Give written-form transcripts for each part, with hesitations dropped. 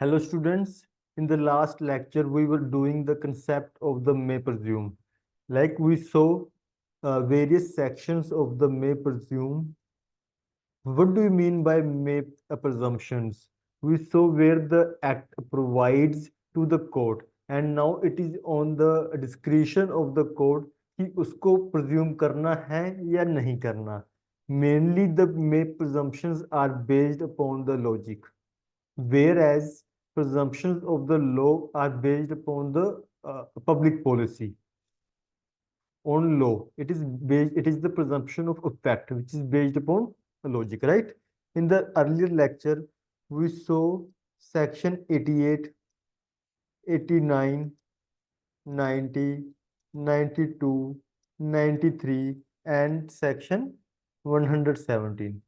Hello students, in the last lecture we were doing the concept of the may presume. Like we saw various sections of the may presume. What do you mean by may presumptions? We saw where the act provides to the court and now it is on the discretion of the court कि उसको presume करना है या नहीं करना. Mainly the may presumptions are based upon the logic, whereas presumptions of the law are based upon the public policy. On law, it is the presumption of effect which is based upon logic, right? In the earlier lecture, we saw section 88, 89, 90, 92, 93 and section 117.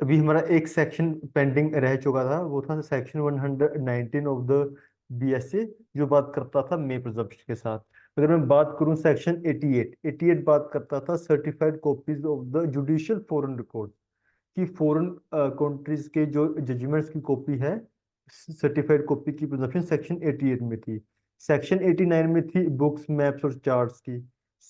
अभी हमारा एक section pending रह चुका था, वो था section 119 of the BSA, जो बात करता था मे प्रिजम्पशन के साथ. अगर मैं बात करूं सेक्शन 88 बात करता था certified copies of the judicial foreign record, कि फॉरेन कंट्रीज के जो जजमेंट्स की कॉपी है, सर्टिफाइड कॉपी की प्रिजम्पशन सेक्शन 88 में थी. सेक्शन 89 में थी बुक्स, मैप्स और चार्ट्स की.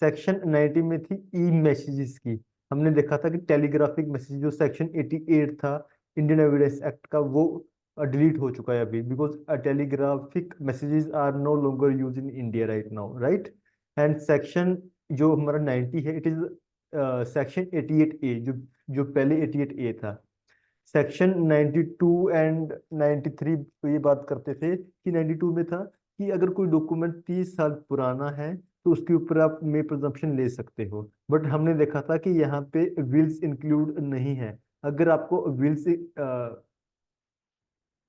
सेक्शन 90 में थी ई मैसेजेस की. हमने देखा था कि टेलीग्राफिक मैसेज जो सेक्शन 88 था इंडियन एविडेंस एक्ट का, वो डिलीट हो चुका है अभी, because telegraphic messages are no longer use in India right now, right. And section जो हमारा 90 है, इट इज सेक्शन 88 ए, जो पहले 88 ए था. सेक्शन 92 एंड 93 ये बात करते थे कि 92 में था कि अगर कोई डॉक्यूमेंट 30 साल पुराना है तो उसके ऊपर आप मे प्रजम्पशन ले सकते हो. बट हमने देखा था कि यहाँ पे विल्स इंक्लूड नहीं है. अगर आपको विल्स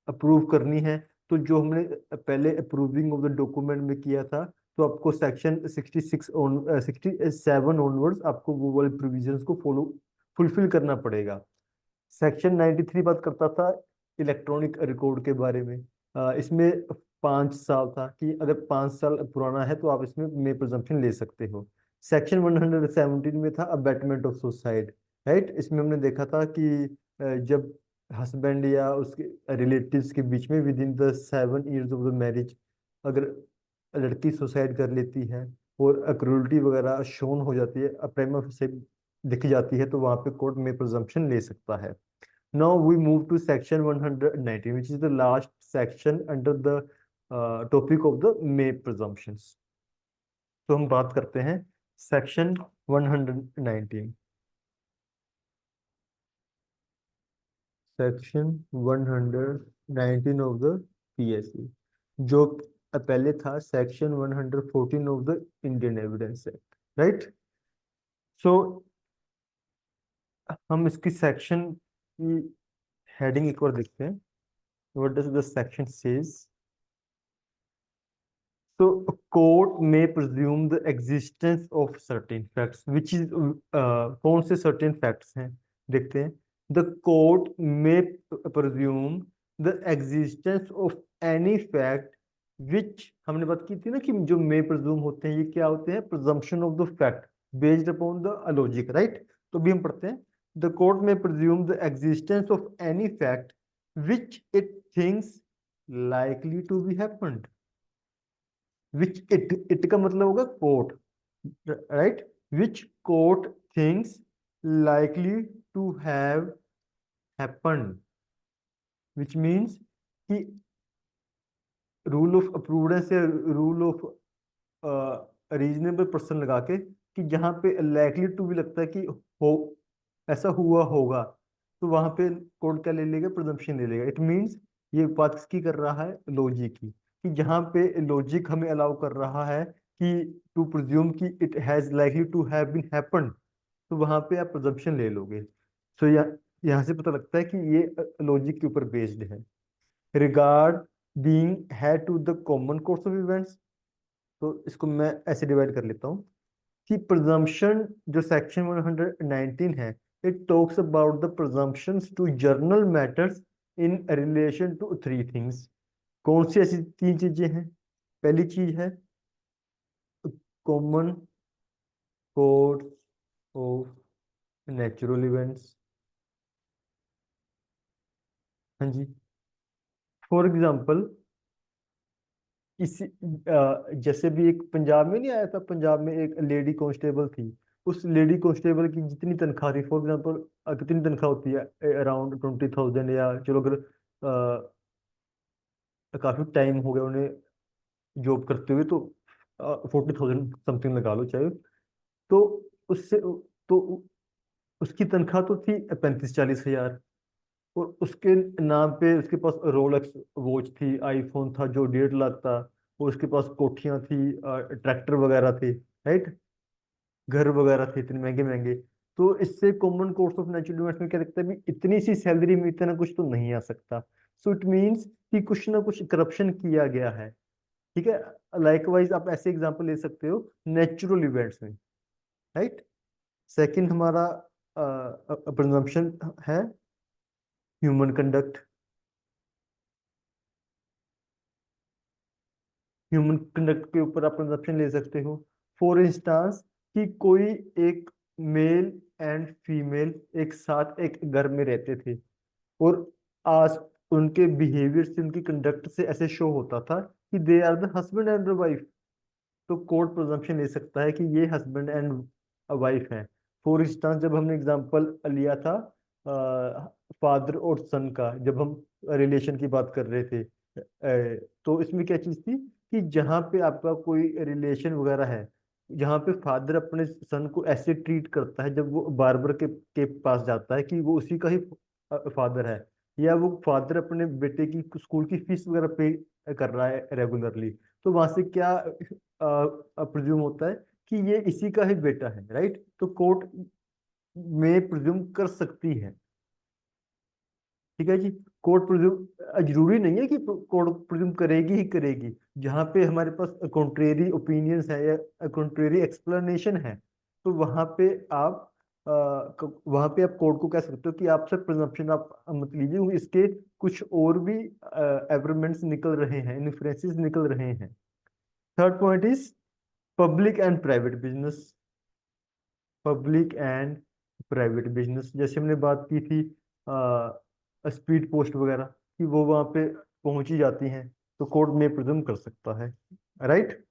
अप्रूव करनी है, तो जो हमने पहले अप्रूविंग ऑफ द डॉक्यूमेंट में किया था, तो आपको सेक्शन 67 ऑनवर्ड्स आपको वो वाले प्रोविजंस को फुलफिल करना पड़ेगा. सेक्शन 93 बात करता था इलेक्ट्रॉनिक रिकॉर्ड के बारे में. इसमें 5 साल था कि अगर 5 साल पुराना है तो आप इसमें मे प्रजम्पशन ले सकते हो. सेक्शन 117 में था अबैटमेंट ऑफ सुसाइड, राइट. इसमें हमने देखा था कि जब हस्बैंड या उसके रिलेटिव्स के बीच में with in the 7 years of the marriage अगर लड़की सुसाइड कर लेती है और क्रूरटी वगैरह शोन हो जाती है, प्रेमा से दिखी जाती है, तो वहां पे कोर्ट में प्रजम्पशन ले सकता है. Now we move to section 119, which is the last section under the topic of the May presumptions. तो हम बात करते हैं section 119. Section 119 of the PSE, जो पहले था section 114 of the Indian Evidence Act, right? So हम इसकी section की हेडिंग एक बार देखते हैं. What does the section says? So a court may presume the existence of certain facts, which is कौन से certain facts हैं देखते हैं. The court may presume the existence of any fact which, हमने बात की थी ना कि जो may presume होते हैं ये क्या होते हैं, presumption of the fact based upon the logic, right. तो भी हम पढ़ते हैं. The court may presume the existence of any fact which it thinks likely to be happened. Which it का मतलब होगा court, right. Which court things likely to have happened, which means कि rule of prudence या rule of reasonable person लगा के, कि जहां पे लाइकली टू भी लगता है कि हो ऐसा हुआ होगा, तो वहां पे कोर्ट क्या ले लेगा, प्रिजम्पशन ले लेगा. इट मीन्स ये बात किसकी कर रहा है, लॉजिक की, कि जहां पे लॉजिक हमें अलाउ कर रहा है कि टू प्रिज्यूम कि it has likely to have been happened, तो वहां पे आप प्रिजम्पशन ले लोगे. सो यहाँ से पता लगता है कि ये लॉजिक के ऊपर बेस्ड है. Regard being had to the common course of events, तो इसको मैं ऐसे डिवाइड कर लेता हूँ कि presumption जो section 119 है, it talks about the presumptions to journal matters in relation to three things. कौन सी ऐसी 3 चीजें हैं. पहली चीज है common course of natural events. हाँ जी. फॉर एग्जाम्पल, इसी जैसे भी एक पंजाब में नहीं आया था, पंजाब में एक लेडी कांस्टेबल थी। उस लेडी कांस्टेबल की जितनी तनख्वाह थी, फॉर एग्जाम्पल कितनी तनख्वाह होती है, अराउंड 20,000, या चलो अगर काफी टाइम हो गया उन्हें जॉब करते हुए, तो 40,000 समथिंग लगा लो चाहे। तो उससे तो उसकी तनख्वाह तो थी 35-40 हजार। और उसके नाम पे उसके पास रोलेक्स वॉच थी, आईफोन था जो 1.5 लाख था, और उसके पास कोठियां थी, ट्रैक्टर वगैरह थे, राइट, घर वगैरह थे इतने महंगे महंगे। तो इससे common course of natural events में क्या दिखता है भी, इतनी सी सैलरी में इतना कुछ तो नहीं आ सकता। सो इट मीन्स कि कुछ ना कुछ करप्शन किया गया है। ठीक है। लाइकवाइज आप ऐसे एग्जांपल ले सकते हो नेचुरल इवेंट्स में, राइट। सेकंड हमारा प्रिजम्पशन है ह्यूमन कंडक्ट। ह्यूमन कंडक्ट के ऊपर आप कंजप्शन ले सकते हो। फॉर इंस्टांस, कि कोई एक मेल एंड फीमेल एक साथ एक घर में रहते थे, और आज उनके बिहेवियर से, उनकी कंडक्ट से ऐसे शो होता था कि they are the husband and wife. तो कोर्ट प्रोजम्पशन ले सकता है कि ये हस्बैंड एंड वाइफ हैं। फॉर इंस्टांस, जब हमने एग्जांपल लिया था फादर और सन का, जब हम रिलेशन की बात कर रहे थे, तो इसमें क्या चीज थी कि जहाँ पे आपका कोई रिलेशन वगैरह है, जहाँ पे फादर अपने सन को ऐसे ट्रीट करता है जब वो बार्बर के पास जाता है कि वो उसी का ही फादर है, या वो फादर अपने बेटे की स्कूल की फीस वगैरह पे कर रहा है रेगुलरली, तो वहां से क्या प्रिज्यूम होता है कि ये इसी का ही बेटा है, राइट। तो कोर्ट में प्रिज्यूम कर सकती है। ठीक है जी। कोर्ट प्रिज्यूम जरूरी नहीं है कि कोर्ट प्रिज्यूम करेगी ही करेगी। जहाँ पे हमारे पास कॉन्ट्रेरी ओपिनियंस है या कॉन्ट्रेरी एक्सप्लेनेशन है, तो वहाँ पे आप वहाँ पे आप कोर्ट को कह सकते हो कि आपसे प्रिजम्पशन आप मत लीजिए, क्योंकि इसके कुछ और भी एवरमेंट्स निकल रहे हैं, इन्फ्रेंसेस निकल रहे हैं। Third point is public and private business. Public and private business, जैसे हमने बात की थी स्पीड पोस्ट वगैरह कि वो वहां पे पहुंची जाती हैं, तो कोर्ट में प्रिज्यूम कर सकता है, राइट।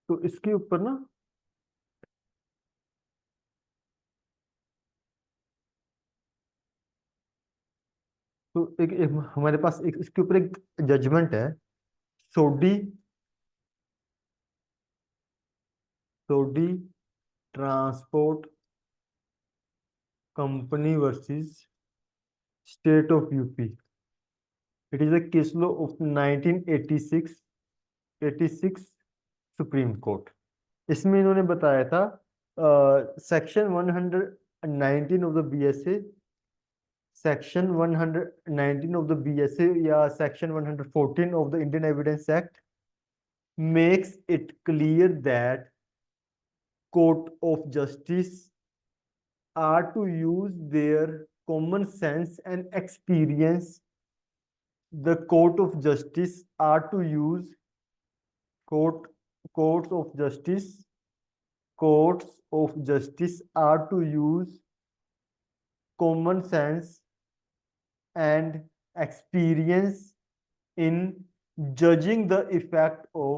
तो इसके ऊपर ना, तो एक हमारे पास एक इसके ऊपर एक जजमेंट है, Sodhi Sodhi Transport Company versus State of UP. It is a case law of 1986, 86 Supreme Court. इसमें इन्होंने बताया था section 119 of the BSA, section 119 of the BSA या section 114 of the Indian Evidence Act makes it clear that court of justice are to use their common sense and experience. The court of justice are to use court courts of justice courts of justice are to use common sense and experience in judging the effect of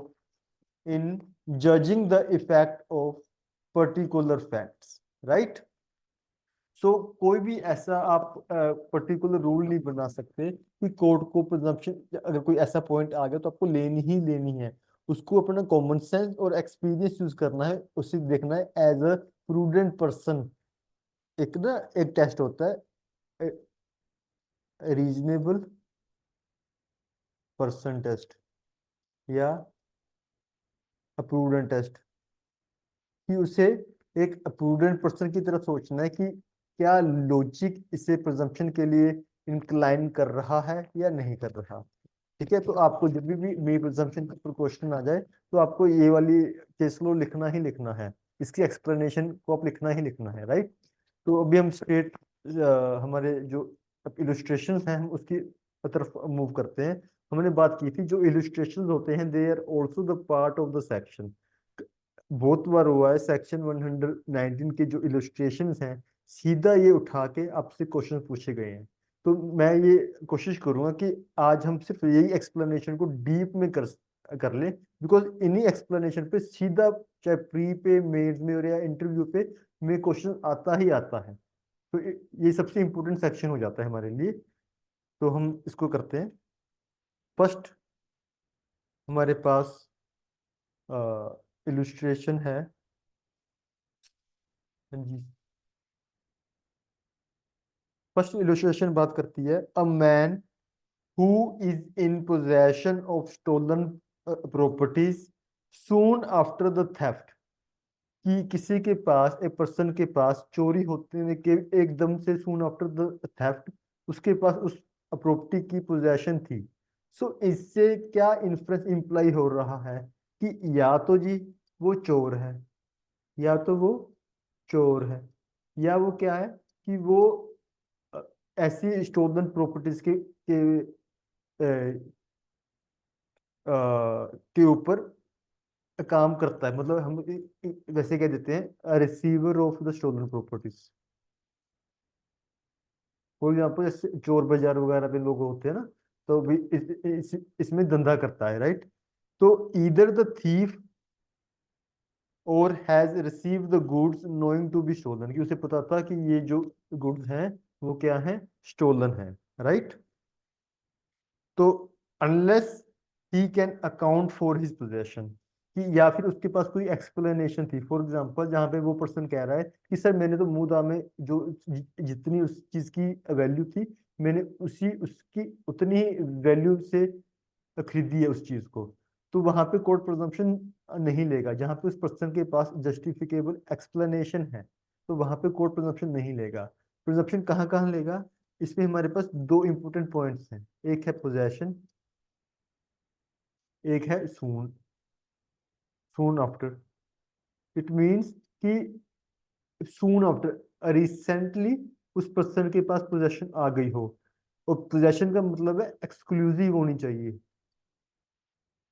in judging the effect of particular facts, right. सो कोई भी ऐसा आप particular rule नहीं बना सकते कि court को presumption, अगर कोई ऐसा पॉइंट आ गया तो आपको लेनी ही लेनी है। उसको अपना कॉमन सेंस और एक्सपीरियंस यूज करना है, उसे देखना है एज अ प्रूडेंट पर्सन। एक ना एक टेस्ट होता है रीजनेबल पर्सन टेस्ट या प्रूडेंट टेस्ट, कि उसे एक प्रूडेंट पर्सन की तरफ सोचना है कि क्या लॉजिक इसे प्रिजम्पशन के लिए इंक्लाइन कर रहा है या नहीं कर रहा। ठीक है। तो आपको जब भी मे प्रिजम्पशन पर क्वेश्चन आ जाए, तो आपको ये वाली केस लो लिखना ही लिखना है, इसकी एक्सप्लेनेशन को आप लिखना ही लिखना है, राइट। तो अभी हम स्ट्रेट हमारे जो इलस्ट्रेशन हैं हम उसकी तरफ मूव करते हैं। हमने बात की थी जो इलस्ट्रेशन होते हैं they are also the part of the section. बहुत बार हुआ है सेक्शन 119 के जो इलस्ट्रेशंस हैं सीधा ये उठा के आपसे क्वेश्चन पूछे गए हैं। तो मैं ये कोशिश करूंगा कि आज हम सिर्फ यही एक्सप्लेनेशन को डीप में कर ले, बिकॉज इन्हीं एक्सप्लेनेशन पे सीधा चाहे प्री पे, मेंस में और या इंटरव्यू पे में क्वेश्चन आता ही आता है। तो ये सबसे इंपॉर्टेंट सेक्शन हो जाता है हमारे लिए। तो हम इसको करते हैं। फर्स्ट हमारे पास इलुस्ट्रेशन है। हाँ जी। फर्स्ट इलुस्ट्रेशन बात करती है a man who is in possession of stolen properties soon after the theft. कि किसी के पास, एक पर्सन के पास चोरी होते के एकदम से सून आफ्टर द थेफ्ट उसके पास उस प्रॉपर्टी की पोजेशन थी। सो इससे क्या इन्फ्रेंस इम्प्लाई हो रहा है कि या तो जी वो चोर है, या तो वो चोर है, या वो क्या है कि वो अ, ऐसी स्टोलन प्रॉपर्टीज के ऊपर काम करता है। मतलब हम वैसे कह देते हैं receiver of the stolen properties. For example जैसे चोर बाजार वगैरह पे लोग होते हैं ना, तो भी इसमें धंधा करता है, राइट। तो either the thief or has receive the goods knowing to be stolen, कि उसे पता था कि ये जो गुड्स हैं वो क्या है, स्टोलन है, राइट। तो unless he can account for his possession, कि या फिर उसके पास कोई एक्सप्लेनेशन थी। फॉर एग्जांपल जहाँ पे वो पर्सन कह रहा है कि सर मैंने तो मुंह दामे जो जितनी उस चीज की वैल्यू थी, मैंने उसी उसकी उतनी ही वैल्यू से खरीदी है उस चीज को। तो वहां पे कोर्ट प्रिजम्पशन नहीं लेगा। जहां पे उस पर्सन के पास जस्टिफिकेबल एक्सप्लेनेशन है, तो वहां पे कोर्ट प्रिजम्पशन नहीं लेगा। प्रिजम्पशन कहाँ कहाँ लेगा? इसमें हमारे पास दो इंपॉर्टेंट पॉइंट्स हैं। एक है पोजेशन, एक है सून। सून आफ्टर इट मीन्स कि सून आफ्टर रिसेंटली उस पर्सन के पास पोजेशन आ गई हो। और पोजेशन का मतलब है एक्सक्लूसिव होनी चाहिए।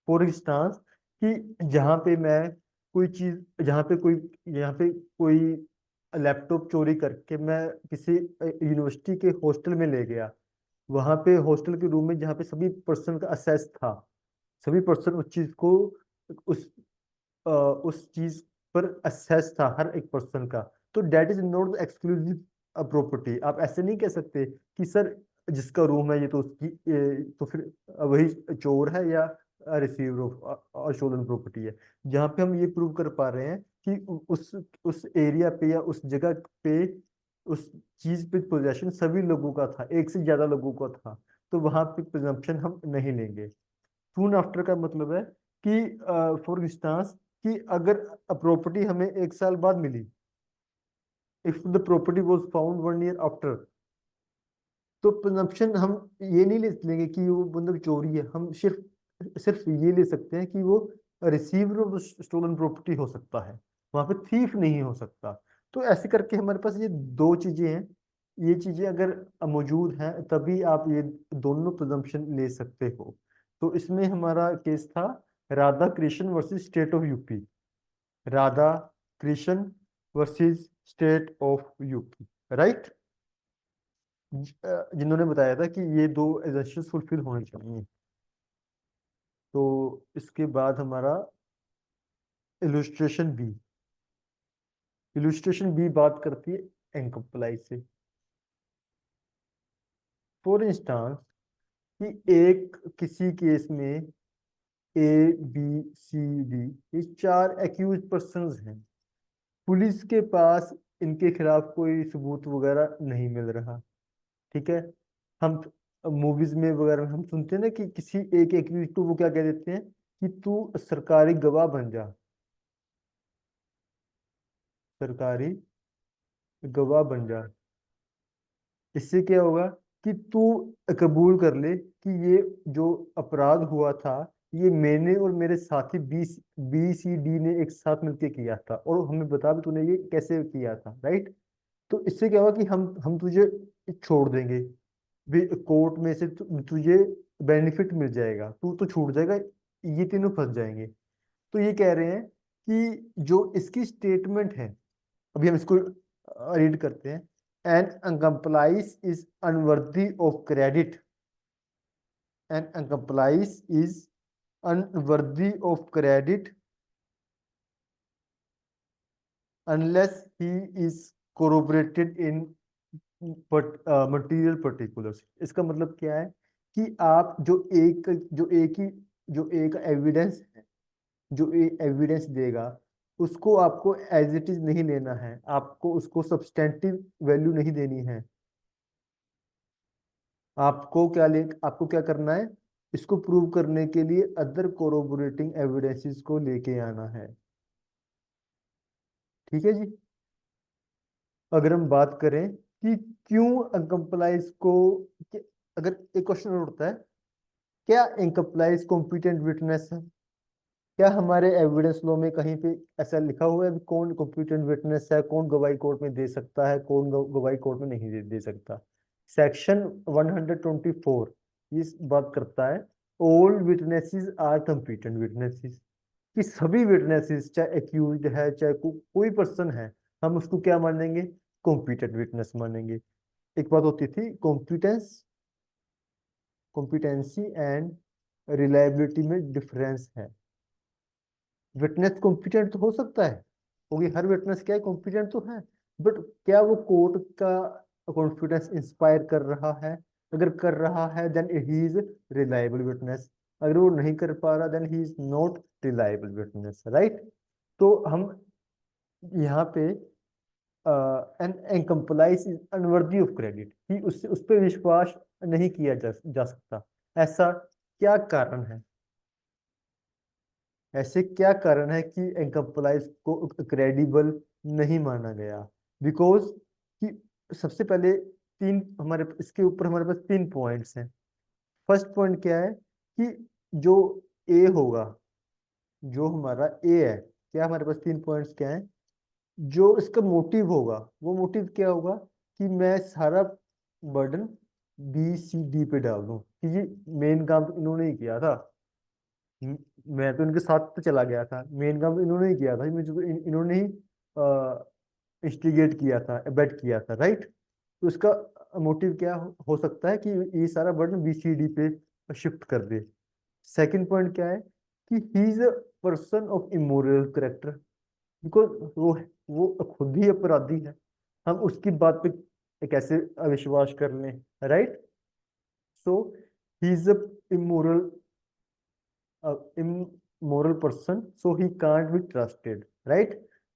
फॉर इंस्टांस कि जहाँ पे मैं कोई चीज, जहाँ पे कोई, यहाँ पे कोई लैपटॉप चोरी करके मैं किसी यूनिवर्सिटी के हॉस्टल में ले गया। वहां पे हॉस्टल के रूम में जहाँ पे सभी पर्सन का असेस था, सभी पर्सन उस चीज को, उस उस चीज पर असेस था हर एक पर्सन का। तो that is not exclusive property. आप ऐसे नहीं कह सकते कि सर जिसका रूम है ये तो उसकी, तो फिर वही चोर है या रिसीवर ऑफ स्टोलन प्रॉपर्टी है। जहाँ पे हम ये प्रूव कर पा रहे हैं कि उस एरिया पे या उस जगह पे उस चीज पे पोजेशन सभी लोगों का था, एक से ज्यादा लोगों का था, तो वहां पे प्रिजम्पशन हम नहीं लेंगे। सून आफ्टर का मतलब है कि फॉर इंस्टांस कि अगर प्रॉपर्टी हमें एक साल बाद मिली, if the property was found 1 year after, तो प्रिजम्पशन हम ये नहीं ले लेंगे कि वो मतलब चोरी है। हम सिर्फ सिर्फ ये ले सकते हैं कि वो रिसीवर ऑफ स्टोलन प्रॉपर्टी हो सकता है, वहां पे थीफ नहीं हो सकता। तो ऐसे करके हमारे पास ये दो चीजें हैं। ये चीजें अगर मौजूद हैं तभी आप ये दोनों प्रिजम्पशन ले सकते हो। तो इसमें हमारा केस था Radha Krishna versus State of UP. Radha Krishna versus State of UP, right. जिन्होंने बताया था कि ये दो एजेंसीज फुलफिल होनी चाहिए। तो इसके बाद हमारा इलुस्ट्रेशन बी। इलुस्ट्रेशन बी बात करती है एनकम्प्लाई से। फॉर इंस्टांस कि एक किसी केस में ए, बी, सी, डी, ये चार एक्यूज पर्संस हैं। पुलिस के पास इनके खिलाफ कोई सबूत वगैरह नहीं मिल रहा, ठीक है। हम मूवीज में वगैरह में हम सुनते हैं ना कि किसी एक एक्यूज को वो क्या कह देते हैं कि तू सरकारी गवाह बन जा, सरकारी गवाह बन जा। इससे क्या होगा कि तू कबूल कर ले कि ये जो अपराध हुआ था ये मैंने और मेरे साथी बी सी डी ने एक साथ मिलकर किया था, और हमें बता भी तूने ये कैसे किया था, राइट। तो इससे क्या होगा कि हम तुझे छोड़ देंगे भी, कोर्ट में से तुझे बेनिफिट मिल जाएगा, तू तो छूट जाएगा, ये तीनों फंस जाएंगे। तो ये कह रहे हैं कि जो इसकी स्टेटमेंट है, अभी हम इसको रीड करते हैं। An accomplice is unworthy of credit, an accomplice is unworthy of credit unless he is corroborated in material particulars। इसका मतलब क्या है कि आप जो एक एविडेंस है, जो एविडेंस देगा, उसको आपको एज इट इज नहीं लेना है, आपको उसको सब्सटेंटिव वैल्यू नहीं देनी है। आपको क्या करना है, इसको प्रूव करने के लिए अदर कोरोबोरेटिंग एविडेंसेस को लेके आना है। ठीक है जी। अगर हम बात करें कि क्यों अनकम्प्लाइज को, अगर एक क्वेश्चन उठता है, क्या इनकम्प्लाइज कॉम्पिटेंट विटनेस है? क्या हमारे एविडेंस लॉ में कहीं पे ऐसा लिखा हुआ है कि कौन कॉम्पिटेंट विटनेस है, कौन गवाही कोर्ट में दे सकता है, कौन गवाही कोर्ट में नहीं दे सकता? सेक्शन 124 इस बात करता है all witnesses are competent witnesses, कि सभी विटनेसेस, चाहे एक्यूज्ड है चाहे कोई पर्सन है, हम उसको क्या मानेंगे, कॉम्पिटेंट विटनेस मानेंगे। एक बात होती थी कॉम्पिटेंसी एंड रिलायबिलिटी में डिफरेंस है। विटनेस कॉम्पिटेंट तो हो सकता है, क्योंकि हर विटनेस क्या है, कॉम्पिटेंट तो है, बट क्या वो कोर्ट का कॉन्फिडेंस इंस्पायर कर रहा है? अगर कर रहा है then he is reliable witness, अगर वो नहीं कर पा रहा then he is not reliable witness, right? तो हम यहाँ पे an accomplice is unworthy of credit, कि उससे उस पर विश्वास नहीं किया जा सकता। ऐसा क्या कारण है? ऐसे क्या कारण है कि एनकम्प्लाइज को क्रेडिबल नहीं माना गया? बिकॉज कि सबसे पहले तीन हमारे इसके ऊपर हमारे पास तीन पॉइंट्स हैं। फर्स्ट पॉइंट क्या है कि जो ए होगा, जो हमारा ए है, क्या हमारे पास तीन पॉइंट्स क्या है? जो इसका मोटिव होगा, वो मोटिव क्या होगा कि मैं सारा बर्डन बी सी डी पे डाल दूं, कि ये मेन काम तो इन्होंने ही किया था। म- मैं तो इनके साथ तो चला गया था, मेन काम तो इन्होंने ही किया था, मुझे तो इन्होंने ही इंस्टिगेट किया था, अबेट किया था, राइट? तो इसका मोटिव क्या हो सकता है कि ये सारा बर्डन बी सी डी पे शिफ्ट कर दे। सेकंड पॉइंट क्या है कि he is a person of immoral character, because वो खुद ही अपराधी है, हम उसकी बात पे कैसे अविश्वास कर लें, right? So he is a immoral immoral person, so he can't be trusted, right?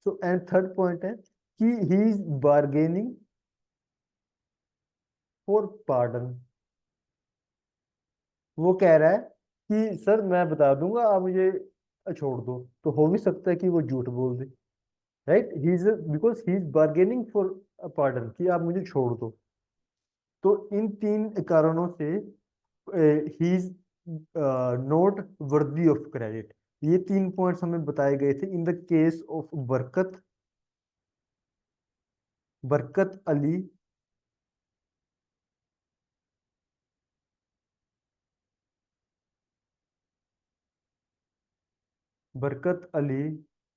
So and third point है कि he is bargaining for pardon। वो कह रहा है कि सर मैं बता दूंगा, आप मुझे छोड़ दो, तो हो भी सकता है कि वो झूठ बोल दे, right? He is because he is bargaining for pardon, कि आप मुझे छोड़ दो। तो इन तीन कारणों से ही is not worthy of credit. ये तीन पॉइंट्स हमें बताए गए थे in the case of Barkat Ali Barkat Ali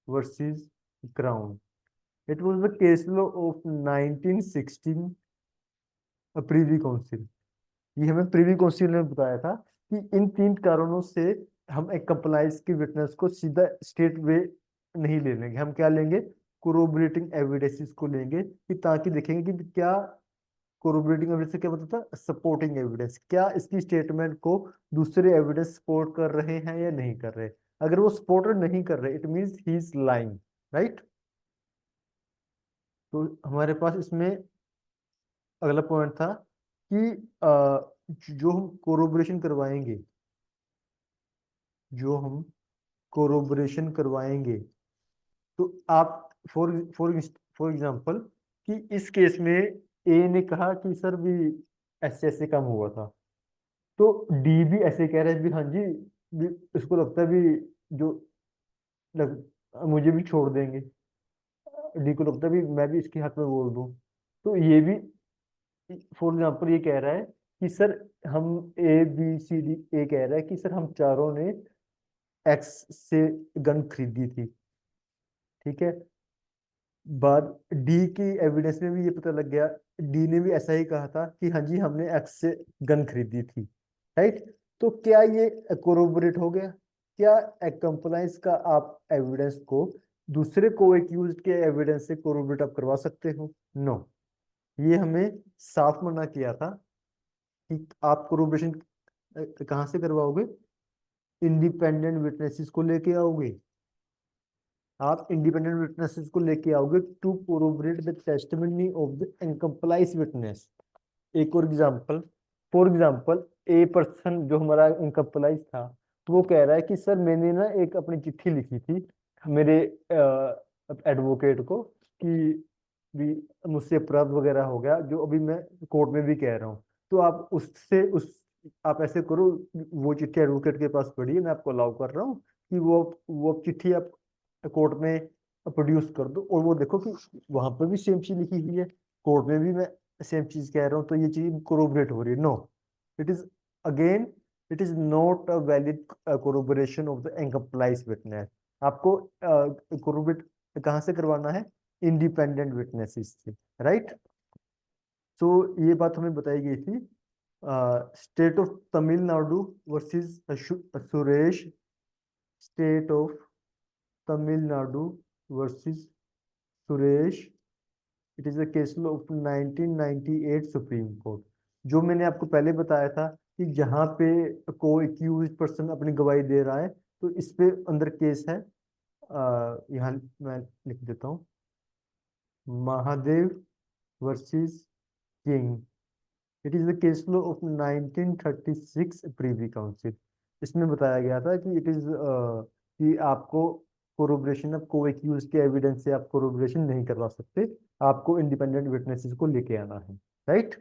versus crown. It was the case law of 1916 Privi council. ये हमें प्रीवी काउंसिल ने बताया था कि इन तीन कारणों से हम एक कंप्लाइंस की विटनेस को सीधा स्टेट वे नहीं ले लेंगे, हम क्या लेंगे, कोरोबरेटिंग एविडेंसेस को लेंगे, कि ताकि देखेंगे कि क्या कोरोबरेटिंग एविडेंस से क्या बताता है, सपोर्टिंग एविडेंस, क्या इसकी स्टेटमेंट को दूसरे एविडेंस सपोर्ट कर रहे हैं या नहीं कर रहे। अगर वो सपोर्ट नहीं कर रहे, it means he is lying, right? तो हमारे पास इसमें अगला पॉइंट था कि जो हम कोरोबरेशन करवाएंगे, जो हम कोरोबरेशन करवाएंगे, तो आप फॉर एग्जांपल कि इस केस में ए ने कहा कि सर भी ऐसे ऐसे काम हुआ था, तो डी भी ऐसे कह रहे हैं भी हाँ जी, भी इसको लगता है भी जो मुझे भी छोड़ देंगे, डी को लगता है भी मैं भी इसके हक में बोल दूं। तो ये भी फॉर एग्जांपल ये कह रहा है कि सर हम ए बी सी डी, ए कह रहा है कि सर हम चारों ने एक्स से गन खरीदी थी, ठीक है? बाद डी की एविडेंस में भी ये पता लग गया, डी ने भी ऐसा ही कहा था कि हाँ जी हमने एक्स से गन खरीदी थी, राइट। तो क्या ये कोरोबोरेट हो गया? क्या एक्म्प्लाइंस का आप एविडेंस को दूसरे को एक्यूज के एविडेंस से कोरोबोरेट आप करवा सकते हो? नो। ये हमें साफ मना किया था कि आप कोरोबोरेशन कहाँ से करवाओगे? इंडिपेंडेंट विटनेसेस को लेके आओगे। आप इंडिपेंडेंट विटनेसेस को लेके आओगे to corroborate the testimony of the accomplice witness. एक और example, for example a person जो हमारा इनकम्प्लाइज था, तो वो कह रहा है कि सर मैंने ना एक अपनी चिट्ठी लिखी थी मेरे एडवोकेट को कि भी मुझसे अपराध वगैरह हो गया, जो अभी मैं कोर्ट में भी कह रहा हूँ। तो आप उससे उस आप ऐसे करो, वो चिट्ठी एडवोकेट के पास पड़ी है, मैं आपको अलाउ कर रहा हूँ कि वो चिट्ठी आप कोर्ट में प्रोड्यूस कर दो, और वो देखो कि वहां पर भी सेम चीज लिखी हुई है, कोर्ट में भी मैं सेम चीज कह रहा हूँ, तो ये चीज कोरोबरेट हो रही है। No, it is again it is not a valid corroboration of the accomplice witness. आपको कोरोबरेट कहाँ से करवाना है? इंडिपेंडेंट विटनेसेस से, राइट। तो ये बात हमें बताई गई थी। State of Tamil Nadu versus Suresh, state of Tamil Nadu versus Suresh, it is a case law of 1998 supreme court. जो मैंने आपको पहले बताया था कि जहाँ पे को एक्यूज पर्सन अपनी गवाही दे रहा है, तो इस पे अंदर केस है। यहाँ मैं लिख देता हूँ, Mahadev versus king, it is the case law of 1936 Privi council. इसमें बताया गया था कि इट इज कि आपको कोरोबरेशन ऑफ को एक्यूज के एविडेंस से आप कोरोबरेशन नहीं करवा सकते, आपको इंडिपेंडेंट विटनेसेस को लेके आना है, राइट।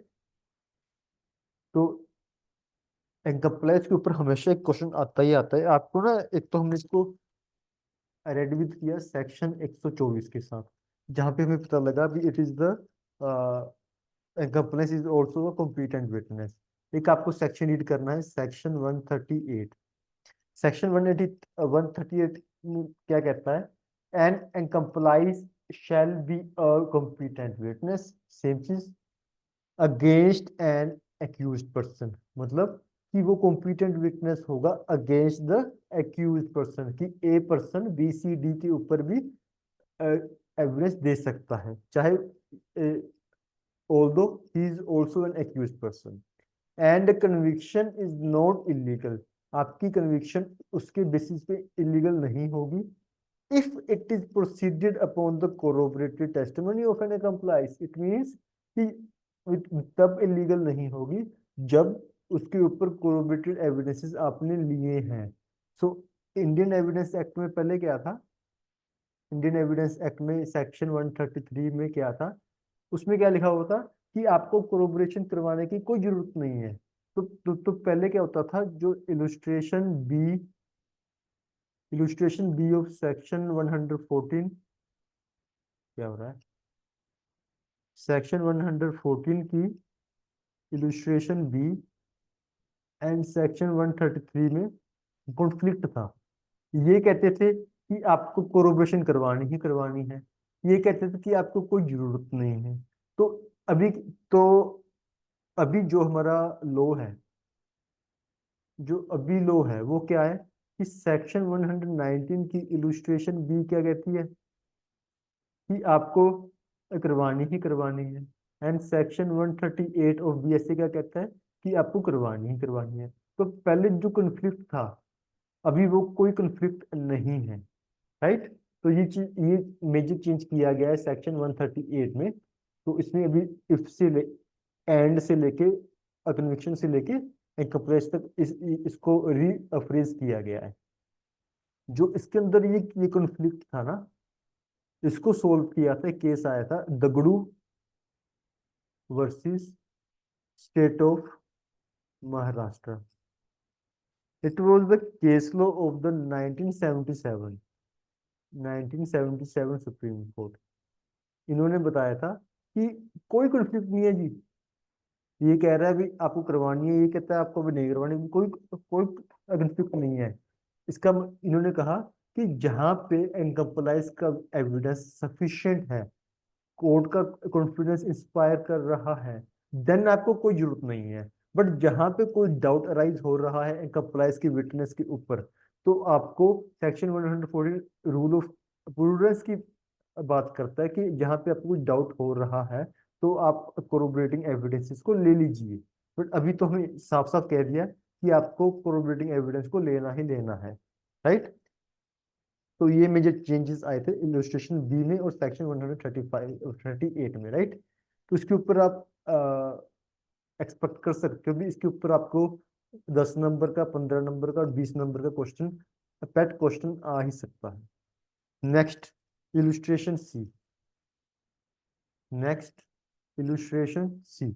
तो एनकम्प्लायंस के ऊपर हमेशा एक क्वेश्चन आता ही आता है आपको ना। एक तो हमने इसको रेड विद किया सेक्शन 124 के साथ, जहाँ पे हमें पता लगा भी it is the accomplice is also a competent witness. एक आपको सेक्शन रीड करना है, सेक्शन 138। सेक्शन 138 क्या कहता है? An accomplice shall be a competent witness, same चीज, अगेंस्ट एन एक्यूज्ड पर्सन, मतलब कि वो कॉम्पिटेंट विटनेस होगा अगेंस्ट द एक्यूज्ड पर्सन, कि a person B C D के ऊपर भी एविडेंस दे सकता है, चाहे although he is also an accused person, and conviction is not illegal, आपकी कन्विक्शन उसके बेसिस पे इलीगल नहीं होगी if it is proceeded upon the corroborated testimony of an accomplice। it means कि तब इलीगल नहीं होगी जब उसके ऊपर corroborated evidences आपने लिए हैं। सो इंडियन एविडेंस एक्ट में पहले क्या था? इंडियन एविडेंस एक्ट में सेक्शन 133 में क्या था? उसमें क्या लिखा हुआ था कि आपको कोरोबोरेशन करवाने की कोई जरूरत नहीं है। तो पहले क्या होता था, जो इलुस्ट्रेशन बी ऑफ सेक्शन 114, क्या हो रहा है, सेक्शन 114 की इलुस्ट्रेशन बी एंड सेक्शन 133 में कॉन्फ्लिक्ट था। ये कहते थे कि आपको कोरोबोरेशन करवानी ही करवानी है, ये कहते थे कि आपको कोई जरूरत नहीं है। तो अभी तो अभी जो हमारा लॉ है, जो अभी लॉ है वो क्या है कि सेक्शन 119 की इलुस्ट्रेशन बी क्या कहती है कि आपको करवानी ही करवानी है, एंड सेक्शन 138 ऑफ बीएसए क्या कहता है कि आपको करवानी ही करवानी है। तो पहले जो कन्फ्लिक्ट था, अभी वो कोई कन्फ्लिक्ट नहीं है, राइट। तो ये चीज, ये मेजर चेंज किया गया है सेक्शन 138 में। तो इसमें अभी इफ से एंड से लेके कन्विक्शन से लेके इंकम्प्लेस तक इसको रीअफ्रेज किया गया है। जो इसके अंदर ये कॉन्फ्लिक्ट था ना, इसको सोल्व किया था, केस आया था Dagdu versus State of Maharashtra. It was the case law of the 1977 supreme court. इन्होंने बताया था कि कोई कॉन्फ्लिक्ट नहीं है जी, ये कह रहा है भी आपको करवानी है, ये कहता है आपको भी नहीं करवानी, कोई कोई कॉन्फ्लिक्ट नहीं है इन्होंने कहा कि जहां पे इनकम्प्लाइज का एविडेंस सफिशिएंट है, कोर्ट का कॉन्फिडेंस इंस्पायर कर रहा है, देन आपको कोई जरूरत नहीं है। बट जहां पे कोई डाउट अराइज हो रहा है कंप्लाइंस की विटनेस के ऊपर, तो आपको सेक्शन 114 रूल ऑफ प्रूडेंस की बात करता है कि जहां पे आपको कोई डाउट हो रहा है तो आप कोरोबरेटिंग एविडेंसेस को ले लीजिए। बट अभी तो हमें साफ साफ कह दिया कि आपको कोरोबरेटिंग एविडेंस को लेना ही लेना है, राइट। तो ये मेजर चेंजेस आए थे इलस्ट्रेशन बी में और सेक्शन 135 और 38 में, राइट। तो इसके ऊपर आप एक्सपेक्ट कर सकते हो कि इसके ऊपर आपको 10 नंबर का, 15 नंबर का और 20 नंबर का क्वेश्चन, पेट क्वेश्चन आ ही सकता है। नेक्स्ट इलस्ट्रेशन सी। नेक्स्ट इलस्ट्रेशन सी।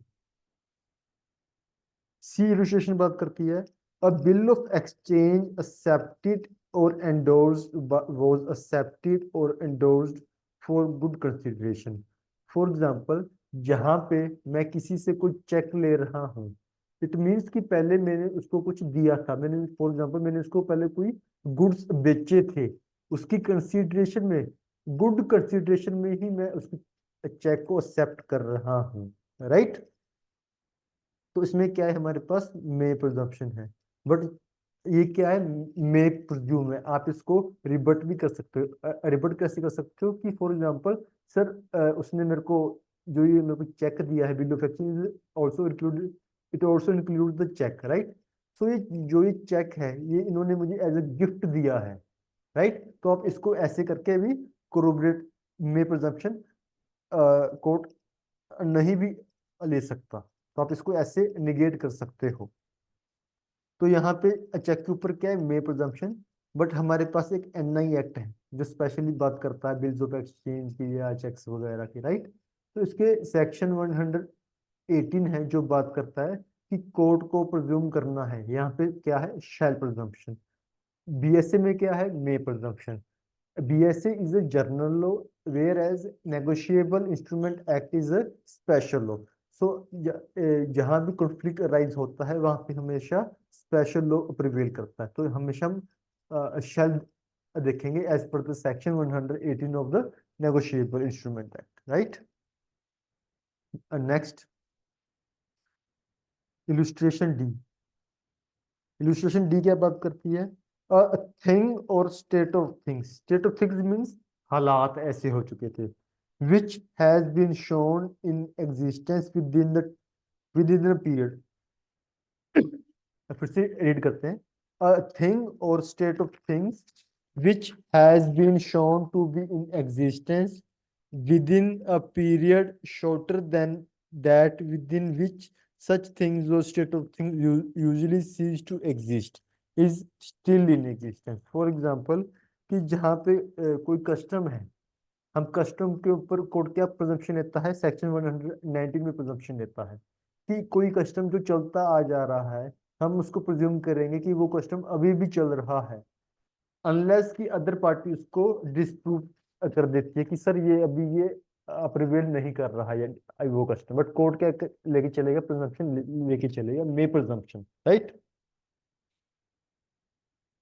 सी इलस्ट्रेशन बात करती है अ बिल ऑफ एक्सचेंज एक्सेप्टेड और एंडोर्स्ड वाज एक्सेप्टेड और endorsed for good consideration. For example, जहां पे मैं किसी से कुछ चेक ले रहा हूँ, इट मीन्स कि पहले मैंने उसको कुछ दिया था, मैंने फॉर एग्जांपल मैंने उसको पहले कोई गुड्स बेचे थे, उसकी कंसिडरेशन में, गुड कंसिडरेशन में ही मैं उसकी चेक को एक्सेप्ट कर रहा हूँ, राइट। तो इसमें क्या है, हमारे पास मे प्रिजम्पशन है। बट ये क्या है, मे प्रिज्यूम है। आप इसको रिबट भी कर सकते हो। रिबट कैसे कर सकते हो कि फॉर एग्जांपल सर, उसने मेरे को जो ये मेरे को चेक दिया है, bill of exchange also include, it also include the cheque, right. So ये जो ये चेक है ये इन्होंने मुझे एज ए गिफ्ट दिया है, राइट। तो आप इसको ऐसे करके भी कोरोबरेट मे प्रिजम्पशन कोर्ट नहीं भी ले सकता, तो आप इसको ऐसे निगेट कर सकते हो। तो यहाँ पे चेक के ऊपर क्या है, मे प्रिजम्पशन। बट हमारे पास एक एनआई एक्ट है जो स्पेशली बात करता है बिल्स ऑफ एक्सचेंज की या चेक्स वगैरह की, राइट। तो इसके सेक्शन 118 है जो बात करता है कि कोर्ट को प्रिज्यूम करना है, यहाँ पे क्या है, शैल प्रिजम्पशन। बीएसए में क्या है, मे presumption. BSA is a general law, whereas negotiable instrument act is a special law. So जहाँ भी कॉन्फ्लिक्ट अराइज होता है वहां पे हमेशा स्पेशल लॉ प्रिवेल करता है। तो हमेशा हम शैल देखेंगे as per the section 118 of the negotiable instrument act, right. Next illustration D. Illustration D क्या बात करती है, thing or state of things. State of things means हालात ऐसे हो चुके थे, which has been shown in existence within the period. फिर से रीड करते हैं, a thing or state of things which has been shown to be in existence within a period shorter than that within which such things or state of things usually cease to exist is still in existence. For example, कि जहाँ पे कोई custom है, हम custom के ऊपर court क्या presumption लेता है, सेक्शन 119 में प्रिजम्पशन लेता है कि कोई कस्टम जो चलता आ जा रहा है, हम उसको प्रिज्यूम करेंगे कि वो कस्टम अभी भी चल रहा है, अनलेस की अदर पार्टी उसको डिस्प्रूव कर देती है कि सर ये अभी ये प्रिवेल नहीं कर रहा है वो कस्टम। बट कोर्ट क्या लेके चलेगा, प्रिजम्पशन लेके चलेगा, मे प्रिजम्पशन, राइट।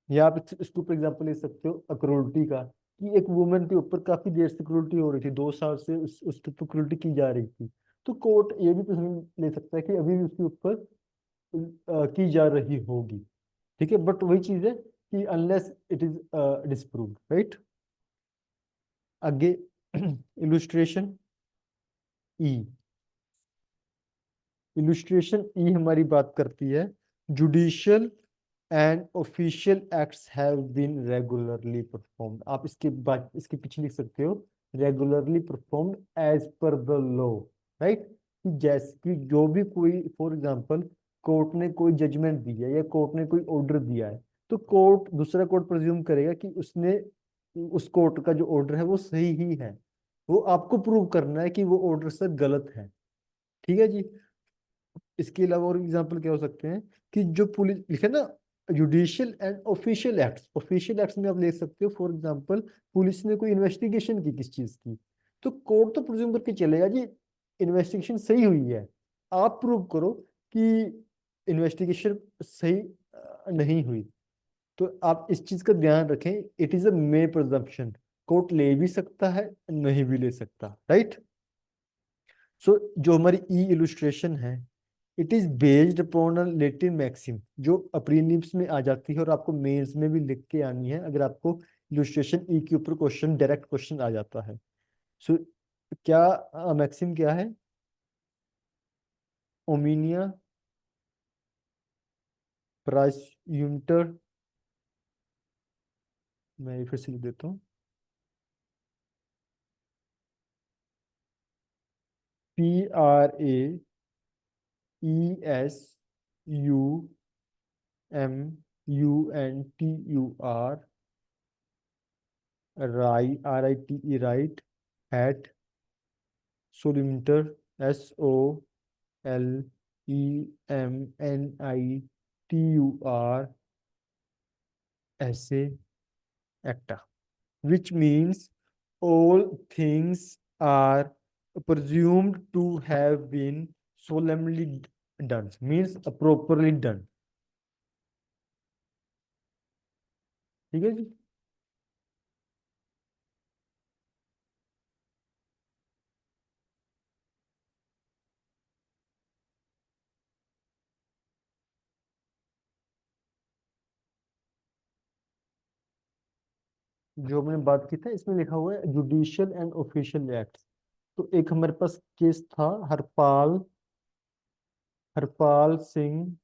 या आप इसको फॉर एग्जाम्पल ले सकते हो अक्रूरटी का, कि एक वुमेन के ऊपर काफी देर से क्रूरटी हो रही थी, 2 साल से उसके ऊपर क्रूरटी की जा रही थी। तो कोर्ट ये भी प्रिजम्पशन ले सकता है कि अभी भी उसके ऊपर की जा रही होगी, ठीक है। बट वही चीज है कि unless it is disproved, right. आगे इलुस्ट्रेशन ई। इलुस्ट्रेशन ई हमारी बात करती है judicial and official acts have been regularly performed. आप इसके बाद इसके पीछे लिख सकते हो regularly performed as per the law, right. कि जैसे कि जो भी कोई फॉर एग्जांपल कोर्ट ने कोई जजमेंट दी है या कोर्ट ने कोई ऑर्डर दिया है, तो कोर्ट, दूसरा कोर्ट प्रेज्यूम करेगा कि उसने, उस कोर्ट का जो ऑर्डर है वो सही ही है। वो आपको प्रूव करना है कि वो ऑर्डर सर गलत है, ठीक है जी। इसके अलावा और एग्जांपल क्या हो सकते हैं कि जो पुलिस लिखे ना, judicial and official acts. Official acts में आप ले सकते हो फॉर एग्जांपल पुलिस ने कोई इन्वेस्टिगेशन की किस चीज की, तो कोर्ट तो प्रिज्यूम करके चलेगा जी इन्वेस्टिगेशन सही हुई है। आप प्रूव करो कि इन्वेस्टिगेशन सही नहीं हुई। तो आप इस चीज का ध्यान रखें, it is a may presumption. Court ले भी सकता है, नहीं भी ले सकता, राइट। सो जो हमारी ई इलुस्ट्रेशन है, it is based upon a Latin maxim, जो प्रीलिम्स में आ जाती है और आपको मेंस में भी लिख के आनी है अगर आपको इलुस्ट्रेशन ई के ऊपर क्वेश्चन, डायरेक्ट क्वेश्चन आ जाता है। सो क्या मैक्सिम क्या है? ओमिनिया प्राइस, मैं ये फिर से लिख देता हूँ। PRAESUMUNTUR, RITE, at सोलिमिटर, SOLEMNITUR, acta, which means all things are presumed to have been solemnly done, means properly done। ठीक है जी। जो हमने बात की था इसमें लिखा हुआ है जुडिशियल एंड ऑफिशियल एक्ट। तो एक हमारे पास केस था Harpal Harpal Singh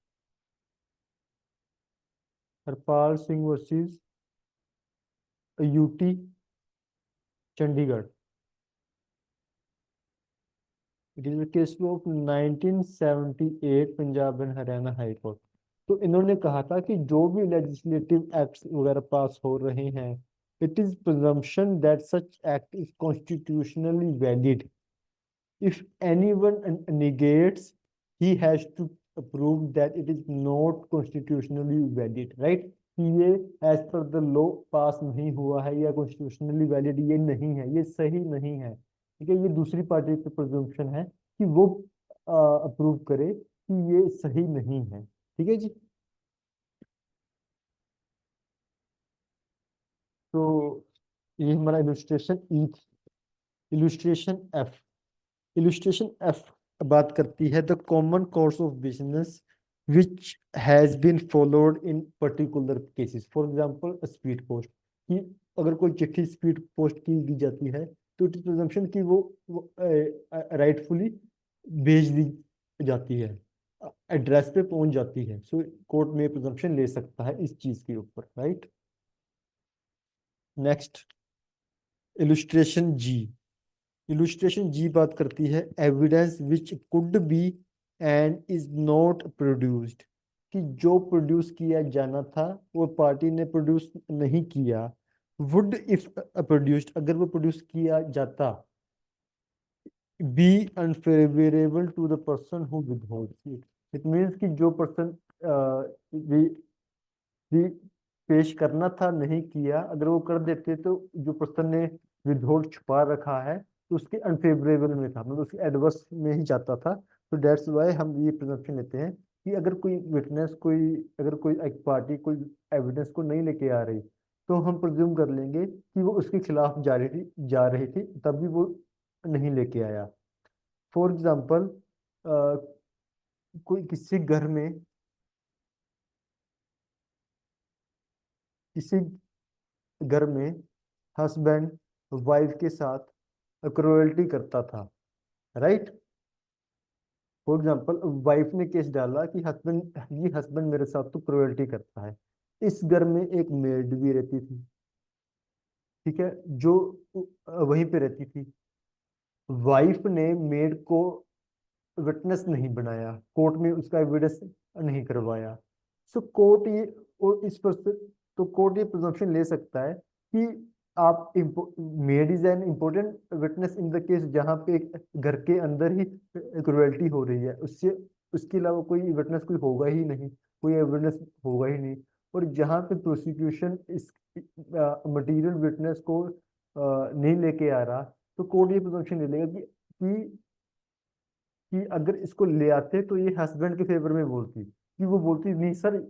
Harpal Singh versus UT Chandigarh. It is case of 1978, Punjab and Haryana high court. तो इन्होंने कहा था कि जो भी लेजिस्लेटिव एक्ट्स वगैरह पास हो रहे हैं, it is presumption that such act is constitutionally valid. If anyone negates, he has to prove that it is not constitutionally valid, right? कि ये एज पर द लॉ पास नहीं हुआ है या कॉन्स्टिट्यूशनली वैलिड ये नहीं है, ये सही नहीं है। ठीक है, ये दूसरी पार्टी पे प्रिजम्पशन है कि वो अप्रूव करे कि ये सही नहीं है। ठीक है जी। तो ये हमारा इलुस्ट्रेशन ई थी। इलुस्ट्रेशन एफ बात करती है the common course of business which has been followed in particular cases. For example speed post, कि अगर कोई चिट्ठी स्पीड पोस्ट की जाती है तो इट इज प्रिजम्पशन कि वो राइटफुली भेज दी जाती है, एड्रेस पे पहुंच जाती है। सो कोर्ट में प्रिजम्पशन ले सकता है इस चीज के ऊपर, राइट। नेक्स्ट, इलुस्ट्रेशन जी। इलुस्ट्रेशन जी बात करती है evidence which could be and is not produced, कि जो प्रोड्यूस किया जाना था वो पार्टी ने प्रोड्यूस नहीं किया। वुड इफ प्रोड्यूस्ड, अगर वो प्रोड्यूस किया जाता। Be unfavourable to the person who withholds it. It means कि जो पर्सन भी पेश करना था नहीं किया, अगर वो कर देते तो जो पर्सन ने विदहोल्ड छुपा रखा है तो उसके अनफेवरेबल में था, मतलब उसके एडवर्स में ही जाता था। तो डेट्स वाई हम ये प्रिजम्पशन लेते हैं कि अगर कोई विटनेस, अगर कोई एक पार्टी कोई एविडेंस को नहीं लेके आ रही, तो हम प्रिज्यूम कर लेंगे कि वो उसके खिलाफ जा रही थी तभी वो नहीं लेके आया। फॉर एग्जाम्पल, कोई किसी घर में हस्बैंड वाइफ के साथ क्रुएल्टी करता था, राइट। फॉर एग्जांपल वाइफ ने केस डाला कि हस्बैंड मेरे साथ तो क्रुएल्टी करता है। इस घर में एक मेड भी रहती थी, ठीक है, जो वहीं पे रहती थी। वाइफ ने मेड को विटनेस नहीं बनाया, कोर्ट में उसका एविडेंस नहीं करवाया। सो कोर्ट ये और इस पर से तो कोर्ट ये प्रिजम्पशन ले सकता है कि आप made is an important witness in the case जहाँ पे घर के अंदर ही क्रुएल्टी हो रही है, उससे उसके अलावा कोई विटनेस कोई होगा ही नहीं, कोई एविडेंस होगा ही नहीं। और जहाँ पे प्रोसिक्यूशन इस मटेरियल विटनेस को नहीं लेके आ रहा, तो कोर्ट ये प्रिजम्पशन ले लेगा कि अगर इसको ले आते तो ये हस्बैंड के फेवर में बोलती, कि वो बोलती नहीं सर,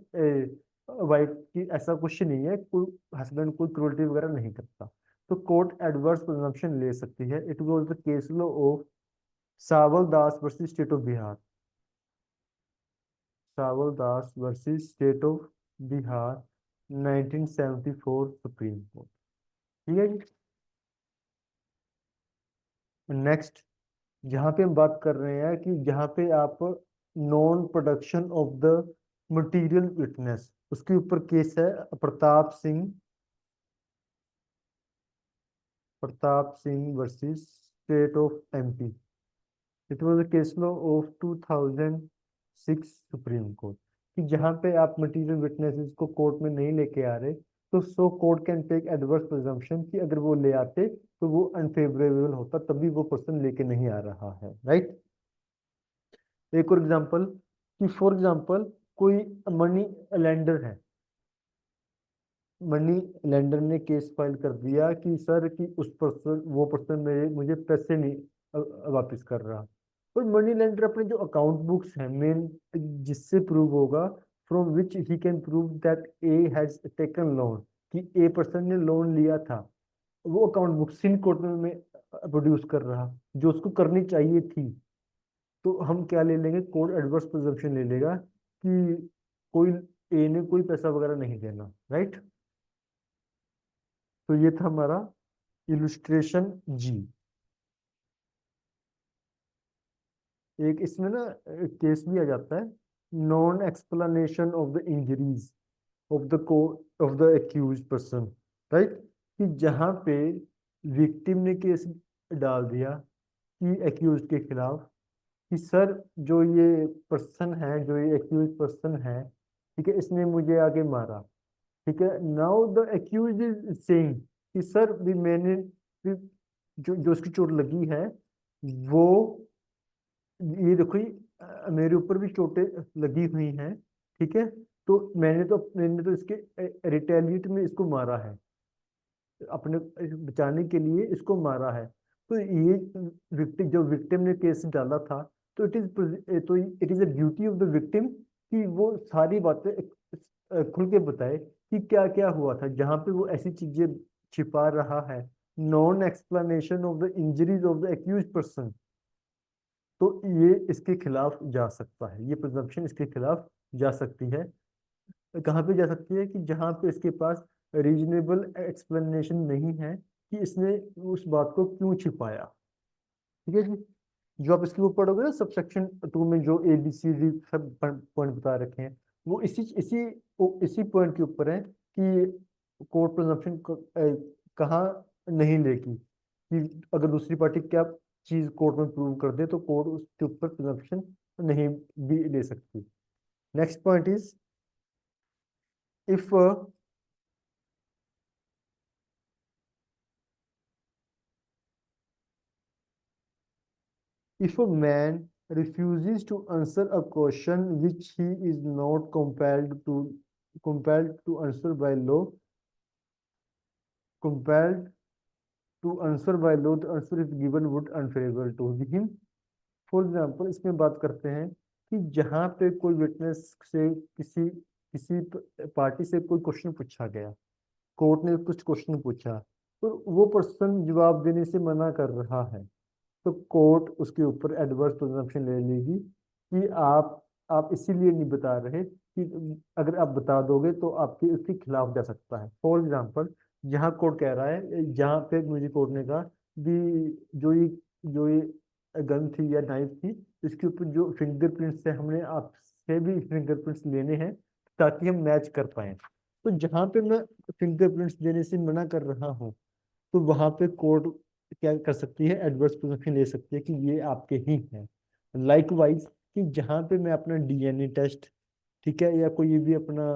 वाइफ की ऐसा कुछ नहीं है, कोई हस्बैंड कोई क्रूरटी वगैरह नहीं करता। तो कोर्ट एडवर्स प्रिजम्पशन ले सकती है। It was the case law of Sawal Das versus State of Bihar, Sawal Das versus State of Bihar, 1974 supreme court. ठीक है जी। नेक्स्ट, जहाँ पे हम बात कर रहे हैं कि जहाँ पे आप non production of the material witness, उसके ऊपर केस है Pratap Singh, Pratap Singh versus State of MP. It was a case law of 2006 supreme court, कि जहाँ पे आप मटेरियल विटनेसेस को कोर्ट में नहीं लेके आ रहे, तो so court can take adverse presumption कि अगर वो ले आते तो वो अनफेवरेबल होता, तभी वो पर्सन लेके नहीं आ रहा है, राइट। एक और एग्जांपल, कि फॉर एग्जांपल कोई मनी लेंडर है, मनी लेंडर ने केस फाइल कर दिया कि सर कि उस पर्सन, वो पर्सन मेरे मुझे पैसे नहीं वापस कर रहा। और मनी लेंडर अपने जो अकाउंट बुक्स हैं मेन, जिससे प्रूव होगा, from which he can prove that A has taken loan, कि ए पर्सन ने लोन लिया था, वो अकाउंट बुक सिंध कोर्ट में प्रोड्यूस कर रहा, जो उसको करनी चाहिए थी। तो हम क्या ले लेंगे, कोर्ट एडवर्स प्रिजम्पशन ले लेगा कि कोई ए ने कोई पैसा वगैरह नहीं देना, राइट। तो ये था हमारा इलुस्ट्रेशन जी। एक इसमें ना केस भी आ जाता है, non explanation of the injuries of the को of the accused person, right. कि जहाँ पे विक्टिम ने केस डाल दिया कि एक्यूज के खिलाफ, कि सर जो ये पर्सन है, जो ये एक्यूज पर्सन है, ठीक है, इसने मुझे आगे मारा, ठीक है। Now the accuse is saying कि सर भी मैंने भी, जो जो उसकी चोट लगी है, वो ये देखो, ये मेरे ऊपर भी चोटें लगी हुई हैं, ठीक है। तो मैंने तो इसके रिटेलिएट में इसको मारा है, अपने बचाने के लिए इसको मारा है। तो ये विक्टिम, जो विक्टिम ने केस डाला था, तो it is a duty of the victim कि वो सारी बातें खुल के बताए कि क्या क्या हुआ था, जहाँ पे वो ऐसी चीजें छिपा रहा है। Non explanation of the injuries of the accused person, तो ये इसके खिलाफ जा सकता है, ये प्रिजम्पशन इसके खिलाफ जा सकती है। कहाँ पे जा सकती है, कि जहाँ पे इसके पास रीजनेबल एक्सप्लेनेशन नहीं है कि इसने उस बात को क्यों छिपाया। ठीक है जी। जो आप इसके ऊपर पढ़ोगे ना, सबसेक्शन 2 में जो ए बी सी डी सब पॉइंट बता रखे हैं, वो इसी इसी इसी पॉइंट के ऊपर है कि कोर्ट प्रिजम्पशन कहाँ नहीं लेगी, कि अगर दूसरी पार्टी क्या चीज कोर्ट में प्रूव कर दे तो कोर्ट उसके ऊपर प्रिजम्पशन नहीं भी ले सकती। Next point is, if if a man refuses to answer a question which he is not compelled to answer by law, compelled to answer by law, the answer is given would unfavorable to him. For example, इसमें बात करते हैं कि जहाँ पे कोई witness से किसी किसी पार्टी से कोई क्वेश्चन पूछा गया, कोर्ट ने कुछ क्वेश्चन पूछा, तो वो पर्सन जवाब देने से मना कर रहा है, तो कोर्ट उसके ऊपर एडवर्स प्रिजम्पशन ले लेगी कि आप इसीलिए नहीं बता रहे कि अगर आप बता दोगे तो आपके उसके खिलाफ जा सकता है। फॉर एग्जांपल, जहाँ कोर्ट कह रहा है, जहाँ पे मुझे कोर्ट ने कहा भी जो ये गन थी या नाइफ थी, इसके ऊपर जो फिंगरप्रिंट्स है, हमने आपसे भी फिंगरप्रिंट्स लेने हैं ताकि हम मैच कर पाए। तो जहाँ पे मैं फिंगरप्रिंट्स देने से मना कर रहा हूँ, तो वहां पे कोर्ट क्या कर सकती है, एडवर्स प्रिजम्पशन ले सकती है कि ये आपके ही हैं। लाइकवाइज, कि जहाँ पे मैं अपना डीएनए टेस्ट, ठीक है, या कोई भी अपना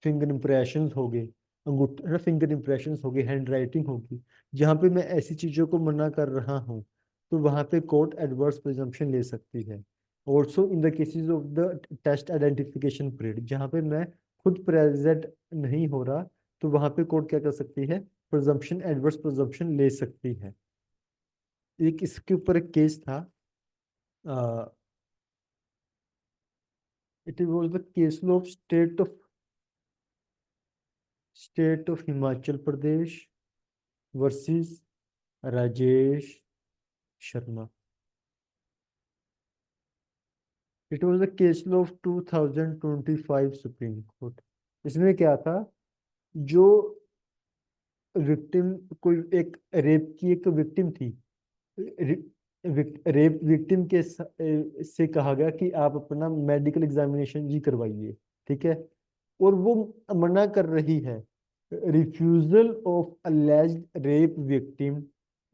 फिंगर इम्प्रेशंस हो गए, अंगूठा फिंगर इम्प्रेशंस हो गए, हैंड राइटिंग होगी, जहाँ पे मैं ऐसी चीजों को मना कर रहा हूँ, तो वहां पे कोर्ट एडवर्स प्रिजम्पशन ले सकती है। Also in the cases of the test identification period, जहाँ पे मैं खुद प्रेजेंट नहीं हो रहा, तो वहां पे कोर्ट क्या कर सकती है, प्रिजम्पशन, एडवर्स प्रिजम्पशन ले सकती है। एक इसके ऊपर एक केस था, it was the case of state of Himachal Pradesh versus Rajesh Sharma. It was the case of 2025 supreme Court. इसमें क्या था, जो विक्टिम, कोई एक रेप की एक विक्टिम थी, रेप विक्टिम के से कहा गया कि आप अपना मेडिकल एग्जामिनेशन जी करवाइए, ठीक है, और वो मना कर रही है। Refusal of alleged rape victim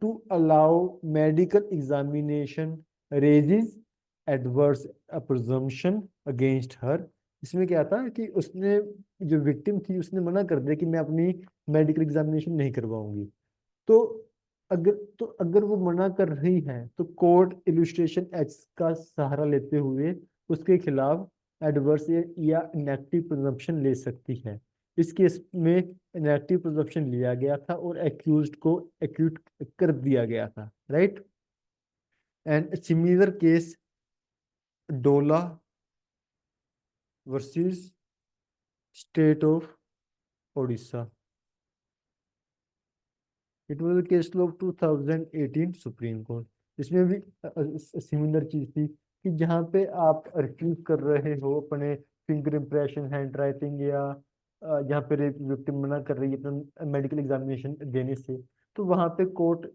to allow medical examination raises adverse presumption against her. इसमें क्या था कि उसने, जो विक्टिम थी, उसने मना कर दिया कि मैं अपनी मेडिकल एग्जामिनेशन नहीं करवाऊंगी। तो अगर वो मना कर रही है तो कोर्ट इलुस्ट्रेशन एक्ट का सहारा लेते हुए उसके खिलाफ एडवर्स या इनेक्टिव प्रिजम्पशन ले सकती है। इस केस में इनेक्टिव प्रिजम्पशन लिया गया था और एक्यूज्ड को एक्यूट कर दिया गया था, राइट। एंड सिमिलर केस, डोला versus State of Odisha. It was case of 2018 supreme Court. इसमें भी सिमिलर चीज थी कि जहाँ पे आप रिफ्यूज कर रहे हो अपने फिंगर इम्प्रेशन, हैंड राइटिंग, या जहाँ पे रेप विक्टिम मना कर रही है अपना मेडिकल एग्जामिनेशन देने से, तो वहाँ पे court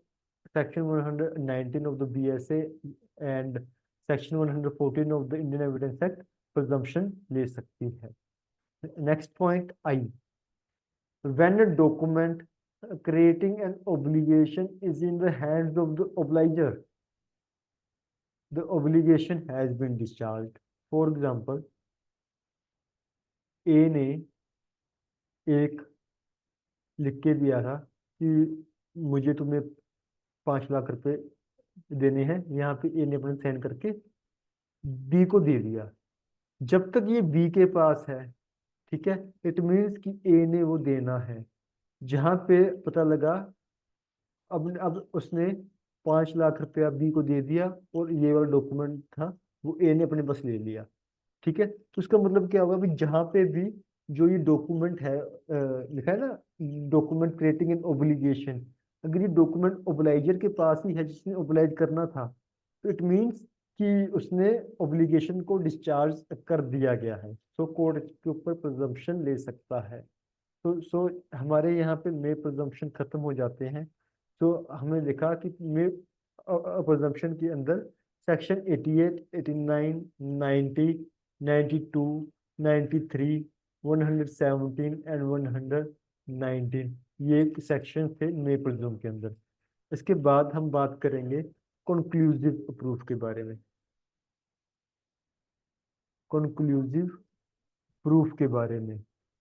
section 119 of the BSA and section 114 of the Indian Evidence act presumption ले सकती है। Next point I, when a document creating an obligation is in the hands of the obliger, the obligation has been discharged. For example, ए ने एक लिख के दिया था कि मुझे तुम्हें 5 लाख रुपए देने हैं, यहाँ पे ए ने अपने साइन करके बी को दे दिया। जब तक ये बी के पास है, ठीक है, इट मीन्स कि ए ने वो देना है। जहां पे पता लगा, अब उसने 5 लाख रुपया बी को दे दिया और ये वाला डॉक्यूमेंट था वो ए ने अपने पास ले लिया, ठीक है, तो इसका मतलब क्या होगा, भी जहां पे भी जो ये डॉक्यूमेंट है, लिखा है ना, डॉक्यूमेंट क्रिएटिंग एन ओब्लिगेशन, अगर ये डॉक्यूमेंट ओब्लाइजर के पास ही है जिसने ओब्लाइज करना था, तो इट मीन्स कि उसने ओब्लिगेशन को डिस्चार्ज कर दिया गया है, सो कोर्ट के ऊपर प्रिजम्पशन ले सकता है। तो हमारे यहाँ पे मे प्रिजम्पशन खत्म हो जाते हैं। तो हमने देखा कि मे प्रिजम्पशन के अंदर सेक्शन 88, 89, 90, 92, 93, 117 एंड 119, ये सेक्शन थे मे प्रिज्यूम के अंदर। इसके बाद हम बात करेंगे कंक्लूसिव प्रूफ के बारे में। कंक्लूसिव प्रूफ के बारे में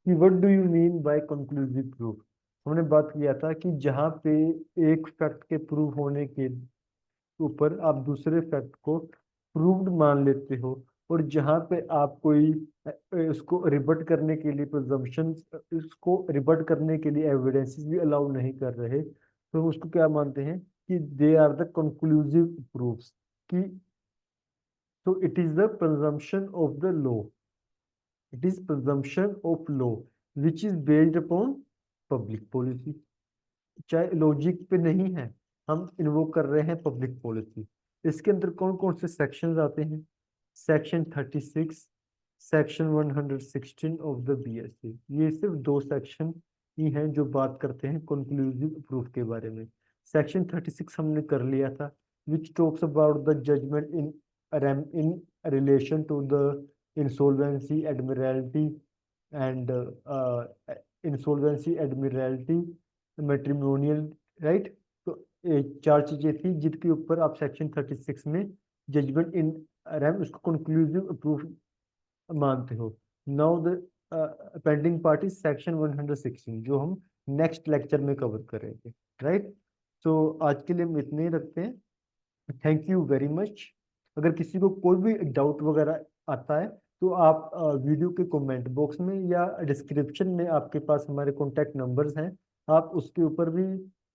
कि what do you mean by conclusive proof. हमने बात किया था कि जहाँ पे एक फैक्ट के प्रूव होने के ऊपर आप दूसरे फैक्ट को प्रूव्ड मान लेते हो, और जहाँ पे आप कोई उसको रिबट करने के लिए प्रिजम्पशन, इसको रिबट करने के लिए एविडेंसेस भी अलाउ नहीं कर रहे, तो उसको क्या मानते हैं कि they are the conclusive proofs, कि तो it is the presumption of the law, it is presumption of law which is based upon public policy। चाहे लॉजिक पे नहीं है, हम इन्वोक कर रहे हैं पब्लिक पॉलिसी। इसके अंदर कौन कौन से सेक्शंस आते हैं, section 36, section 116 of the BSc. ये सिर्फ दो सेक्शन ही हैं जो बात करते हैं कंक्लूसिव प्रूफ के बारे में। सेक्शन 36 हमने कर लिया था, which talks about the judgment in relation to the insolvency admiralty and insolvency admiralty matrimonial, right. तो चार चीजें थी जिनके ऊपर आप सेक्शन 36 में जजमेंट इन रैम उसको कंक्लूसिव प्रूफ मानते हो। Now the pending part is section 116 जो हम नेक्स्ट लेक्चर में कवर करेंगे, राइट। तो आज के लिए हम इतने ही रखते हैं। Thank you very much. अगर किसी को कोई भी डाउट वगैरह आता है तो आप वीडियो के कमेंट बॉक्स में या डिस्क्रिप्शन में आपके पास हमारे कॉन्टैक्ट नंबर्स हैं, आप उसके ऊपर भी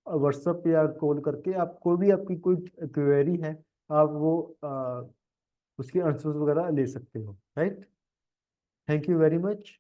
व्हाट्सएप या कॉल करके आप कोई भी आपकी कोई क्वेरी है, आप वो उसके आंसर्स वगैरह ले सकते हो, right. Thank you very much.